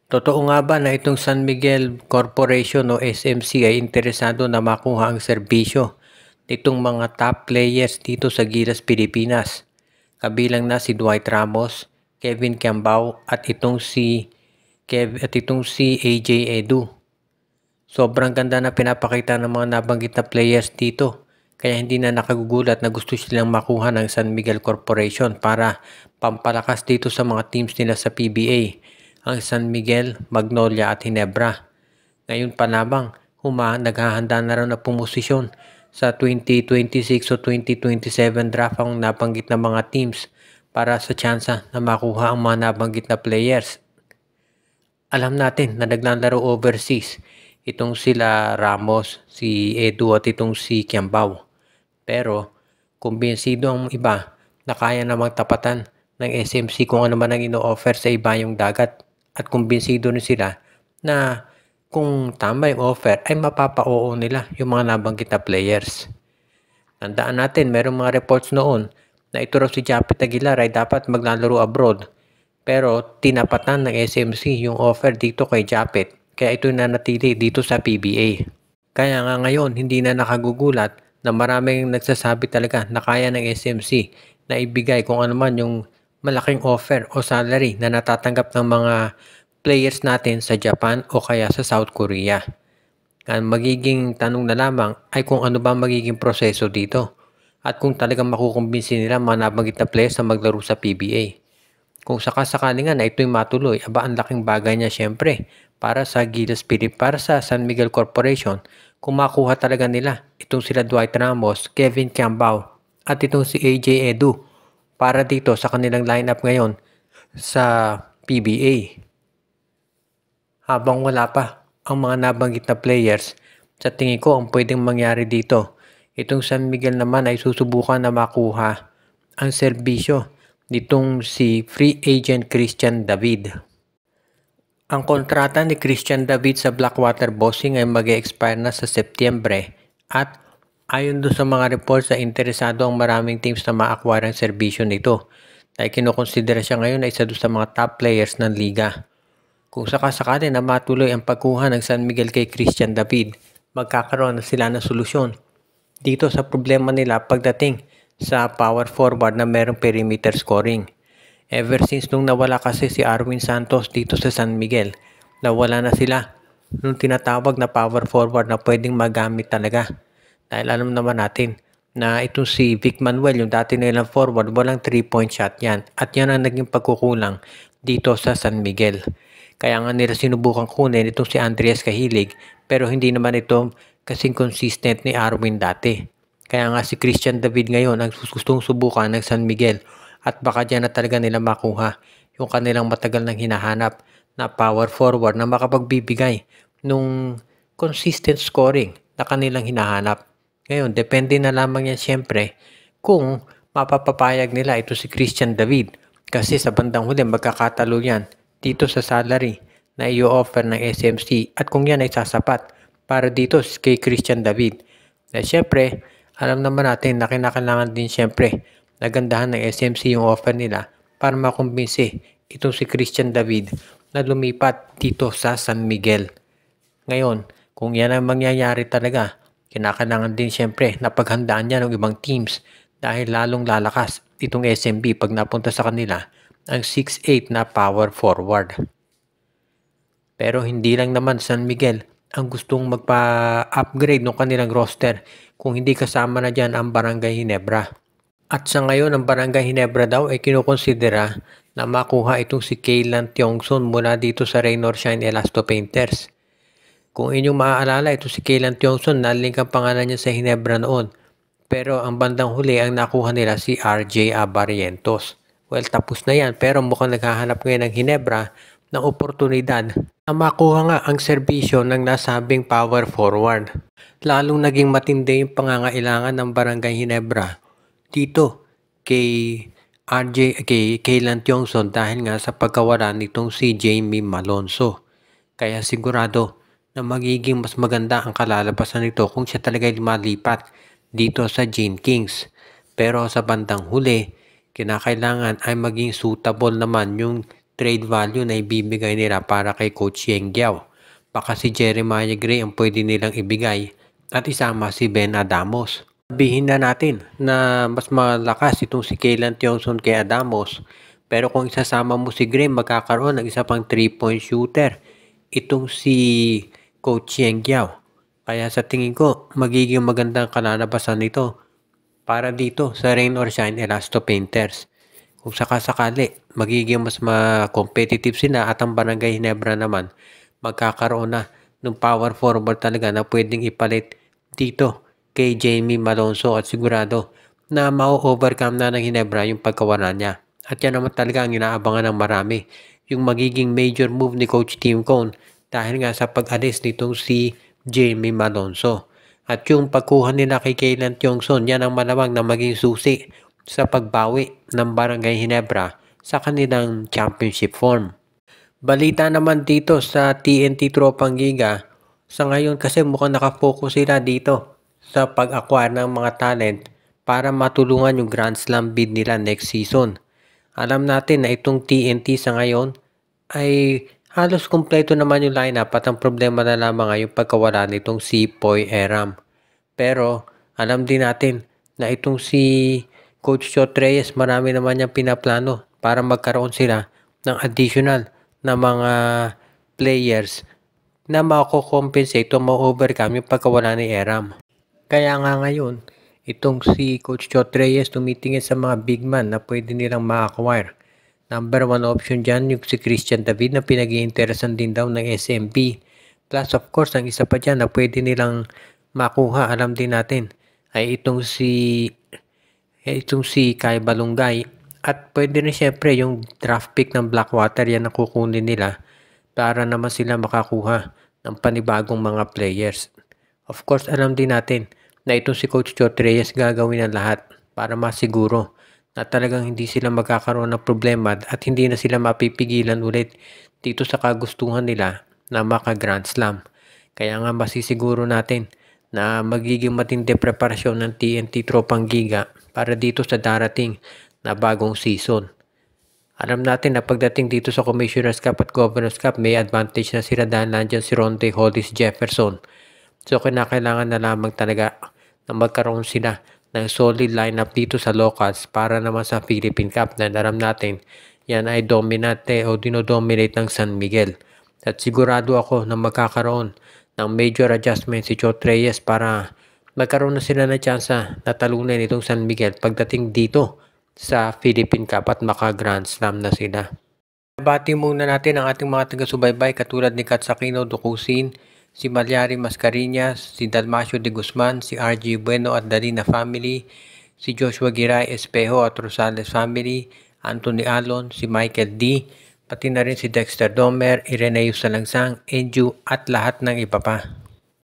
Totoo nga ba na itong San Miguel Corporation o SMC ay interesado na makuha ang serbisyo nitong mga top players dito sa Gilas, Pilipinas? Kabilang na si Dwight Ramos, Kevin Kiambao at itong si AJ Edu. Sobrang ganda na pinapakita ng mga nabanggit na players dito. Kaya hindi na nakagugulat na gusto silang makuha ng San Miguel Corporation para pampalakas dito sa mga teams nila sa PBA, ang San Miguel, Magnolia at Ginebra. Ngayon pa lamang, naghahanda na raw na pumosisyon sa 2026 o 2027 draft ang nabanggit na mga teams para sa tsansa na makuha ang mga nabanggit na players. Alam natin na naglalaro overseas itong sila Ramos, si Edu at itong si Kiambao. Pero kumbinsido ang iba na kaya namang tapatan ng SMC kung ano man ang ino-offer sa iba yung dagat, at kumbinsido rin sila na kung tama yung offer ay mapapa-oo nila yung mga nabanggit na players. Tandaan natin, merong mga reports noon na ito raw si Japet Aguilar ay dapat maglalaro abroad, pero tinapatan ng SMC yung offer dito kay Japet, kaya ito nanatili dito sa PBA. Kaya nga ngayon hindi na nakagugulat na maraming nagsasabi talaga na kaya ng SMC na ibigay kung ano man yung malaking offer o salary na natatanggap ng mga players natin sa Japan o kaya sa South Korea. Ang magiging tanong na lamang ay kung ano ba magiging proseso dito at kung talagang makukumbinsi nila mga nabanggit na players na maglaro sa PBA. Kung sakasakali nga na ito'y matuloy, ang laking bagay niya syempre para sa Gilas para sa San Miguel Corporation kung makuha talaga nila itong sila Dwight Ramos, Kevin Kiambao at itong si AJ Edu para dito sa kanilang lineup ngayon sa PBA. Habang wala pa ang mga nabanggit na players, sa tingin ko ang pwedeng mangyari dito, itong San Miguel naman ay susubukan na makuha ang serbisyo nitong si free agent Christian David. Ang kontrata ni Christian David sa Blackwater Bossing ay mag-expire na sa Setyembre, at ayon doon sa mga reports ay interesado ang maraming teams na ma-acquire ang serbisyo nito, dahil kinukonsidera siya ngayon ay isa doon sa mga top players ng liga. Kung sakasakali na matuloy ang pagkuha ng San Miguel kay Christian David, magkakaroon na sila ng solusyon dito sa problema nila pagdating sa power forward na merong perimeter scoring. Ever since nung nawala kasi si Arwin Santos dito sa San Miguel, nawala na sila nung tinatawag na power forward na pwedeng magamit talaga. Dahil alam naman natin na itong si Vic Manuel, yung dati nilang forward, walang 3-point shot yan. At yan ang naging pagkukulang dito sa San Miguel. Kaya nga nila sinubukang kunin itong si Andreas Cahilig, pero hindi naman ito kasing consistent ni Arwin dati. Kaya nga si Christian David ngayon ang gustong subukan ng San Miguel, at baka dyan na talaga nila makuha yung kanilang matagal nang hinahanap na power forward na makapagbibigay nung consistent scoring na kanilang hinahanap. Ngayon, depende na lamang yan siyempre kung mapapapayag nila ito si Christian David, kasi sa bandang huli magkakatalo yan dito sa salary na i-offer ng SMC at kung yan ay sasapat para dito kay Christian David. Na siyempre, alam naman natin na kinakailangan din siyempre nagandahan ng SMC yung offer nila para makumbinsi itong si Christian David na lumipat dito sa San Miguel. Ngayon, kung yan ang mangyayari talaga, kinakailangan din siyempre na paghandaan niya ng ibang teams, dahil lalong lalakas itong SMB pag napunta sa kanila ang 6'8" na power forward. Pero hindi lang naman San Miguel ang gustong magpa-upgrade ng kanilang roster kung hindi kasama na dyan ang Barangay Ginebra. At sa ngayon, ang Barangay Ginebra daw ay kinukonsidera na makuha itong si Kaylan Tiongson mula dito sa Rain or Shine Elasto Painters. Kung inyong maaalala, ito si Kaylan Tiongson, nalink ang pangalan niya sa Ginebra noon. Pero ang bandang huli ang nakuha nila si RJ Abarientos. Well, tapos na yan, pero mukhang naghahanap ngayon ng Ginebra ng oportunidad na makuha nga ang serbisyo ng nasabing power forward. Lalong naging matindi yung pangangailangan ng Barangay Ginebra dito kay Kaylan Tiongson dahil nga sa pagkawala nitong si Jamie Malonzo. Kaya sigurado na magiging mas maganda ang kalalabasan nito kung siya talaga malipat dito sa Gene Kings. Pero sa bandang huli, kinakailangan ay maging suitable naman yung trade value na ibibigay nila para kay Coach Yeng Giao. Baka si Jeremiah Gray ang pwede nilang ibigay at isama si Ben Adamos. Sabihin na natin na mas malakas itong si Kaylan Tiongson kay Adamos, pero kung isasama mo si Gray, magkakaroon ng isa pang 3-point shooter itong si Coach Yeng Giao. Kaya sa tingin ko, magiging magandang kalalabasan nito para dito sa Rain or Shine Elasto Painters. Kung sakasakali, magiging mas competitive sila at ang Barangay Ginebra naman, magkakaroon na ng power forward talaga na pwedeng ipalit dito kay Jamie Malonzo at sigurado na ma-overcome na ng Ginebra yung pagkawala niya. At yan naman talaga ang inaabangan ng marami, yung magiging major move ni Coach Tim Cone dahil nga sa pag-alis nitong si Jamie Malonzo. At yung pagkuha nila kay Kaylan Tiongson, yan ang malamang na maging susi sa pagbawi ng Barangay Ginebra sa kanilang championship form. Balita naman dito sa TNT Tropang Giga, sa ngayon kasi mukhang nakafocus sila dito sa pag-acquire ng mga talent para matulungan yung Grand Slam bid nila next season. Alam natin na itong TNT sa ngayon ay halos kumpleto naman yung lineup at ang problema na lamang ay yung pagkawala nitong si Poy Eram. Pero alam din natin na itong si Coach Chot Reyes marami naman niyang pinaplano para magkaroon sila ng additional na mga players na mako-compensate o ma-overcome yung pagkawala ni Eram. Kaya nga ngayon, itong si Coach Chot Reyes tumitingin sa mga big man na pwede nilang ma-acquire. Number 1 option dyan yung si Christian David na pinag-iinteresan din daw ng SMP. Plus of course, ang isa pa dyan na pwede nilang makuha, alam din natin, ay itong si Kai Balungay. At pwede rin syempre yung draft pick ng Blackwater, yan ang kukunin nila para naman sila makakuha ng panibagong mga players. Of course, alam din natin na itong si Coach Chot Reyes gagawin ang lahat para masiguro na talagang hindi sila magkakaroon ng problema at hindi na sila mapipigilan ulit dito sa kagustuhan nila na maka-Grand Slam. Kaya nga masisiguro natin na magiging matindi preparasyon ng TNT Tropang Giga para dito sa darating na bagong season. Alam natin na pagdating dito sa Commissioner's Cup at Governor's Cup, may advantage na sila dahil nandyan si Ronde Hollis Jefferson. So kinakailangan na lamang talaga na magkaroon sila ng solid lineup dito sa locals para naman sa Philippine Cup na alam natin yan ay dominante o dinodominate ng San Miguel. At sigurado ako na magkakaroon ng major adjustment si Chot Reyes para magkaroon na sila ng tsansa na talunin itong San Miguel pagdating dito sa Philippine Cup at maka-Grand Slam na sila. Bati muna natin ang ating mga taga-subaybay katulad ni Katsakino Dukusin, si Malyari Mascarinas, si Dalmacio de Guzman, si RG Bueno at Dalina family, si Joshua Giray Espejo at Rosales family, Anthony Alon, si Michael D, pati na rin si Dexter Domer, Ireneo Salangsang, Enju at lahat ng iba pa.